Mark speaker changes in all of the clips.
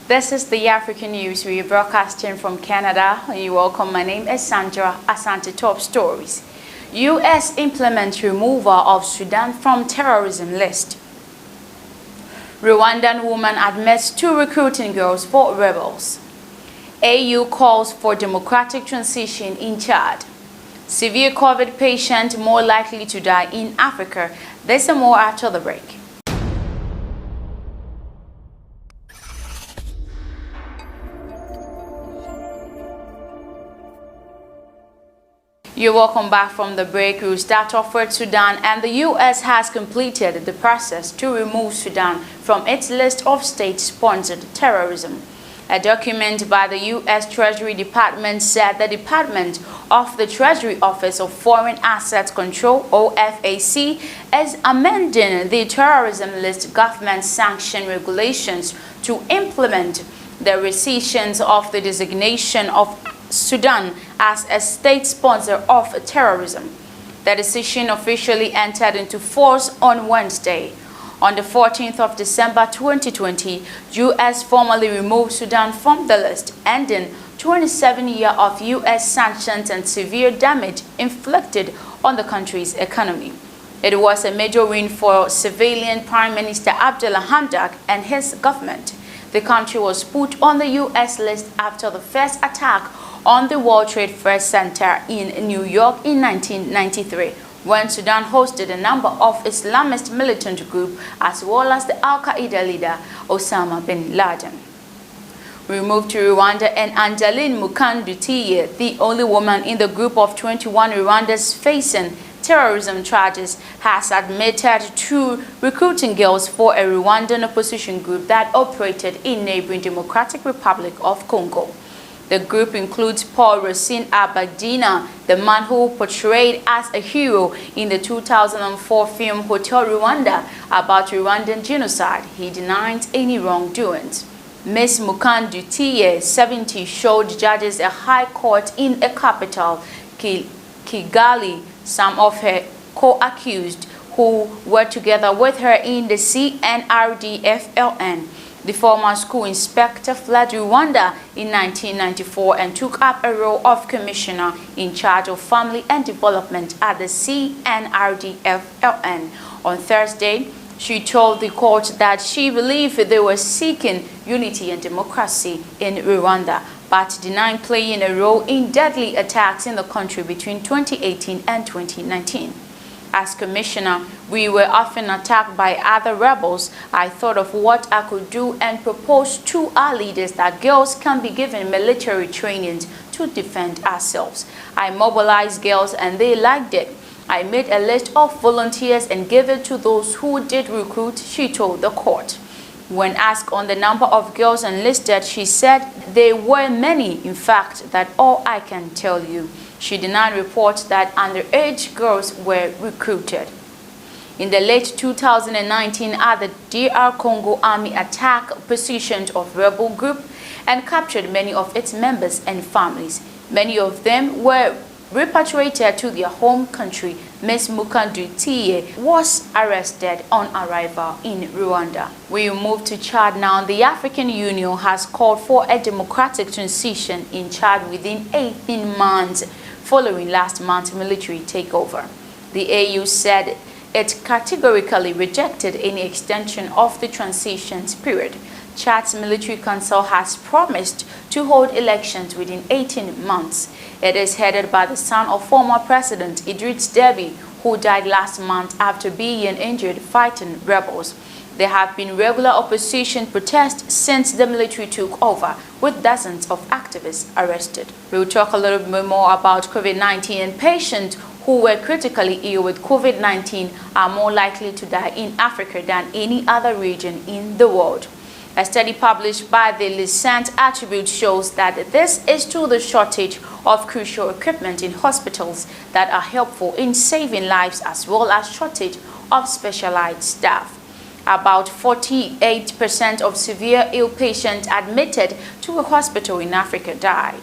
Speaker 1: This is the African News. We are broadcasting from Canada. You're welcome. My name is Sandra Asante. Top stories. U.S. implements removal of Sudan from terrorism list. Rwandan woman admits to recruiting girls for rebels. AU calls for democratic transition in Chad. Severe COVID patient more likely to die in Africa. This and more after the break. You're welcome back from the break. We'll start off with Sudan, and the U.S. has completed the process to remove Sudan from its list of state-sponsored terrorism. A document by the U.S. Treasury Department said the Department of the Treasury Office of Foreign Assets Control, OFAC, is amending the terrorism list government sanction regulations to implement the rescission of the designation of Sudan as a state sponsor of terrorism. The decision officially entered into force on Wednesday. On the 14th of December 2020, U.S. formally removed Sudan from the list, ending 27 years of U.S. sanctions and severe damage inflicted on the country's economy. It was a major win for civilian Prime Minister Abdullah Hamdok and his government. The country was put on the U.S. list after the first attack on the World Trade Center in New York in 1993, when Sudan hosted a number of Islamist militant groups as well as the Al-Qaeda leader Osama bin Laden. We move to Rwanda, and Angeline Mukandutiye, the only woman in the group of 21 Rwandans facing terrorism charges, has admitted to recruiting girls for a Rwandan opposition group that operated in neighboring Democratic Republic of Congo. The group includes Paul Racine Abadina, the man who portrayed as a hero in the 2004 film Hotel Rwanda about Rwandan genocide. He denied any wrongdoings. Ms. Mukandutiye, 70, showed judges a high court in a capital, Kigali, some of her co-accused who were together with her in the CNRDFLN. The former school inspector fled Rwanda in 1994 and took up a role of commissioner in charge of family and development at the CNRDFLN. On Thursday, she told the court that she believed they were seeking unity and democracy in Rwanda, but denying playing a role in deadly attacks in the country between 2018 and 2019. As commissioner, we were often attacked by other rebels. I thought of what I could do and proposed to our leaders that girls can be given military training to defend ourselves. I mobilized girls and they liked it. I made a list of volunteers and gave it to those who did recruit, she told the court. When asked on the number of girls enlisted, she said there were many, in fact, that's all I can tell you. She denied reports that underage girls were recruited. In the late 2019, the DR Congo Army attacked positions of rebel group and captured many of its members and families. Many of them were repatriated to their home country. Ms. Mukandutiye was arrested on arrival in Rwanda. We move to Chad now. The African Union has called for a democratic transition in Chad within 18 months following last month's military takeover. The AU said it categorically rejected any extension of the transition period. Chad's military council has promised to hold elections within 18 months. It is headed by the son of former President Idriss Déby, who died last month after being injured fighting rebels. There have been regular opposition protests since the military took over, with dozens of activists arrested. We'll talk a little bit more about COVID-19, and patients who were critically ill with COVID-19 are more likely to die in Africa than any other region in the world. A study published by the Lucent Attribute shows that this is due to the shortage of crucial equipment in hospitals that are helpful in saving lives, as well as shortage of specialized staff. About 48% of severe ill patients admitted to a hospital in Africa died.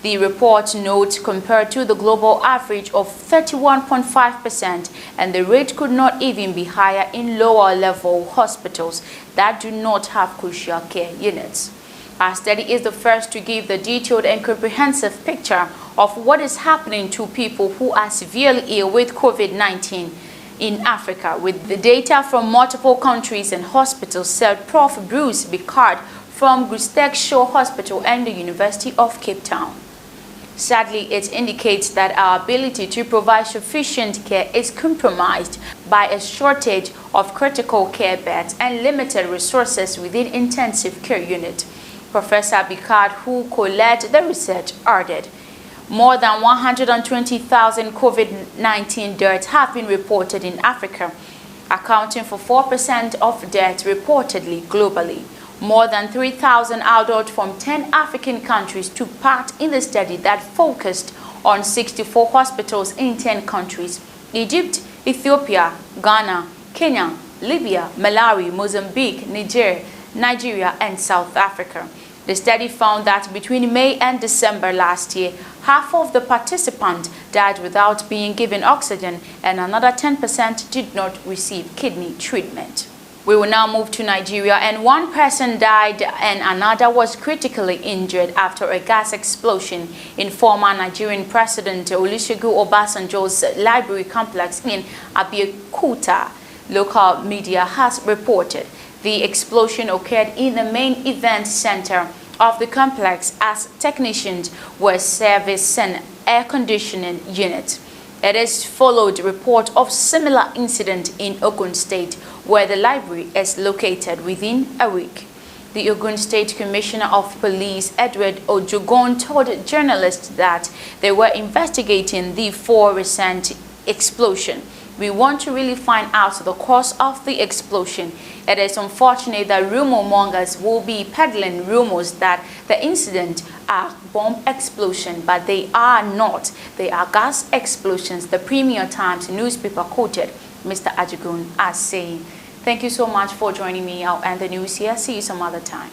Speaker 1: The report notes compared to the global average of 31.5%, and the rate could not even be higher in lower level hospitals that do not have crucial care units. Our study is the first to give the detailed and comprehensive picture of what is happening to people who are severely ill with COVID-19 in Africa, with the data from multiple countries and hospitals, said Prof. Bruce Bicard from Gustek Shaw Hospital and the University of Cape Town. Sadly, it indicates that our ability to provide sufficient care is compromised by a shortage of critical care beds and limited resources within intensive care unit. Professor Bicard, who co-led the research, added, more than 120,000 COVID-19 deaths have been reported in Africa, accounting for 4% of deaths reportedly globally. More than 3,000 adults from 10 African countries took part in the study that focused on 64 hospitals in 10 countries: Egypt, Ethiopia, Ghana, Kenya, Libya, Malawi, Mozambique, Nigeria, and South Africa. The study found that between May and December last year, half of the participants died without being given oxygen, and another 10% did not receive kidney treatment. We will now move to Nigeria, and one person died and another was critically injured after a gas explosion in former Nigerian President Olusegun Obasanjo's library complex in Abeokuta, local media has reported. The explosion occurred in the main event center of the complex as technicians were servicing air conditioning units. It is followed report of similar incident in Ogun State, where the library is located, within a week. The Ogun State Commissioner of Police, Edward Ojogon, told journalists that they were investigating the 4 recent explosion. We want to really find out the cause of the explosion. It is unfortunate that rumor mongers will be peddling rumors that the incident are bomb explosion, but they are not. They are gas explosions, the Premier Times newspaper quoted Mr. Ajogun as saying. Thank you so much for joining me. I'll end the news here. See you some other time.